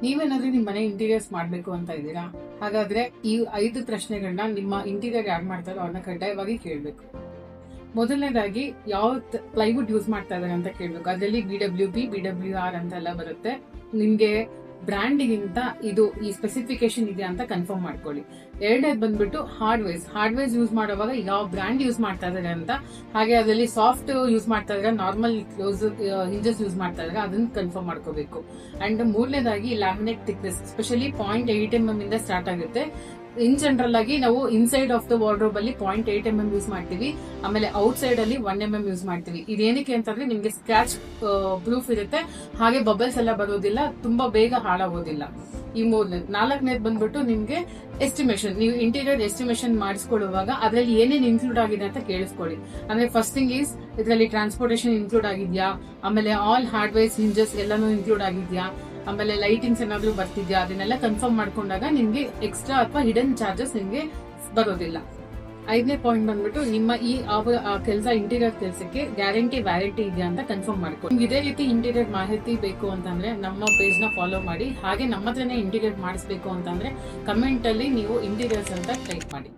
ನೀವೇನಾದ್ರೂ ನಿಮ್ಮ ಮನೆ ಇಂಟೀರಿಯರ್ಸ್ ಮಾಡ್ಬೇಕು ಅಂತ ಇದ್ದೀರಾ? ಹಾಗಾದ್ರೆ ಈ 5 ಪ್ರಶ್ನೆಗಳನ್ನ ನಿಮ್ಮ ಇಂಟೀರಿಯರ್ ಯಾರು ಮಾಡ್ತಾರೋ ಅವ್ರನ್ನ ಕಡ್ಡಾಯವಾಗಿ ಕೇಳಬೇಕು. ಮೊದಲನೇದಾಗಿ ಯಾವ ಪ್ಲೈವುಡ್ ಯೂಸ್ ಮಾಡ್ತಾ ಇದ್ದಾರೆ ಅಂತ ಕೇಳಬೇಕು. ಅದರಲ್ಲಿ BWP, BWR ಅಂತೆಲ್ಲ ಬರುತ್ತೆ. ನಿಮ್ಗೆ ಬ್ರ್ಯಾಂಡಿಗಿಂತ ಇದು ಈ ಸ್ಪೆಸಿಫಿಕೇಶನ್ ಇದೆ ಅಂತ ಕನ್ಫರ್ಮ್ ಮಾಡ್ಕೊಳ್ಳಿ. ಎರಡನೇದು ಬಂದ್ಬಿಟ್ಟು ಹಾರ್ಡ್ವೇರ್ಸ್ ಯೂಸ್ ಮಾಡುವಾಗ ಯಾವ ಬ್ರ್ಯಾಂಡ್ ಯೂಸ್ ಮಾಡ್ತಾ ಇದ್ದಾರೆ ಅಂತ, ಹಾಗೆ ಅದರಲ್ಲಿ ಸಾಫ್ಟ್ ಯೂಸ್ ಮಾಡ್ತಾ ಇದ್ದಾರೆ, ನಾರ್ಮಲ್ ಕ್ಲೋಸ್ ಹಿಂಜಸ್ ಯೂಸ್ ಮಾಡ್ತಾ ಇದ್ದಾರೆ, ಅದನ್ನ ಕನ್ಫರ್ಮ್ ಮಾಡ್ಕೋಬೇಕು. ಅಂಡ್ ಮೂರನೇದಾಗಿ ಲ್ಯಾಮಿನೇಟ್ ಥಿಕ್ನೆಸ್, ಸ್ಪೆಷಲಿ 0.8 mm ಇಂದ ಸ್ಟಾರ್ಟ್ ಆಗುತ್ತೆ. ಇನ್ ಜನರಲ್ ಆಗಿ ನಾವು ಇನ್ಸೈಡ್ ಆಫ್ ದ ವಾರ್ಡ್ರೋಬ್ ಅಲ್ಲಿ 0.8 mm ಯೂಸ್ ಮಾಡ್ತೀವಿ, ಆಮೇಲೆ ಔಟ್ ಸೈಡ್ ಅಲ್ಲಿ 1 mm ಯೂಸ್ ಮಾಡ್ತೀವಿ. ಇದೇನಕ್ಕೆ ಅಂತಂದ್ರೆ ನಿಮ್ಗೆ ಸ್ಕ್ರಾಚ್ ಪ್ರೂಫ್ ಇರುತ್ತೆ, ಹಾಗೆ ಬಬಲ್ಸ್ ಎಲ್ಲ ಬರೋದಿಲ್ಲ, ತುಂಬಾ ಬೇಗ ಹಾಳಾಗೋದಿಲ್ಲ. ಈ ನಾಲ್ಕನೇದು ಬಂದ್ಬಿಟ್ಟು ನಿಮ್ಗೆ ಎಸ್ಟಿಮೇಷನ್. ನೀವು ಇಂಟೀರಿಯರ್ ಎಸ್ಟಿಮೇಷನ್ ಮಾಡಿಸ್ಕೊಳ್ಳುವಾಗ ಅದರಲ್ಲಿ ಏನೇನು ಇನ್ಕ್ಲೂಡ್ ಆಗಿದೆ ಅಂತ ಕೇಳಿಸ್ಕೊಳ್ಳಿ. ಅಂದ್ರೆ ಫಸ್ಟ್ ಥಿಂಗ್ ಈಸ್ ಇದರಲ್ಲಿ ಟ್ರಾನ್ಸ್ಪೋರ್ಟೇಷನ್ ಇನ್ಕ್ಲೂಡ್ ಆಗಿದ್ಯಾ, ಆಮೇಲೆ ಆಲ್ ಹಾರ್ಡ್ವೇರ್ಸ್ ಹಿಂಜಸ್ ಎಲ್ಲಾನು ಇನ್ಕ್ಲೂಡ್ ಆಗಿದ್ಯಾ, ಆಮೇಲೆ ಲೈಟಿಂಗ್ಸ್ ಏನಾದ್ರು ಬರ್ತಿದ್ಯಾ, ಅದನ್ನೆಲ್ಲ ಕನ್ಫರ್ಮ್ ಮಾಡ್ಕೊಂಡಾಗ ನಿಮ್ಗೆ ಎಕ್ಸ್ಟ್ರಾ ಅಥವಾ ಹಿಡನ್ ಚಾರ್ಜಸ್ ನಿಮ್ಗೆ ಬರೋದಿಲ್ಲ. 5ನೇ ಪಾಯಿಂಟ್ ಬಂದ್ಬಿಟ್ಟು ನಿಮ್ಮ ಈ ಕೆಲಸ ಇಂಟೀರಿಯರ್ ಕೆಲಸಕ್ಕೆ ವ್ಯಾರಂಟಿ ಇದೆಯಾ ಅಂತ ಕನ್ಫರ್ಮ್ ಮಾಡ್ಕೊಳ್ಳಿ. ಇದೇ ರೀತಿ ಇಂಟೀರಿಯರ್ ಮಾಹಿತಿ ಬೇಕು ಅಂತಂದ್ರೆ ನಮ್ಮ ಪೇಜ್ ನ ಫಾಲೋ ಮಾಡಿ. ಹಾಗೆ ನಮ್ಮ ಹತ್ರನೇ ಇಂಟೀರಿಯರ್ ಮಾಡಿಸ್ಬೇಕು ಅಂತಂದ್ರೆ ಕಮೆಂಟ್ ಅಲ್ಲಿ ನೀವು ಇಂಟೀರಿಯರ್ಸ್ ಅಂತ ಟೈಪ್ ಮಾಡಿ.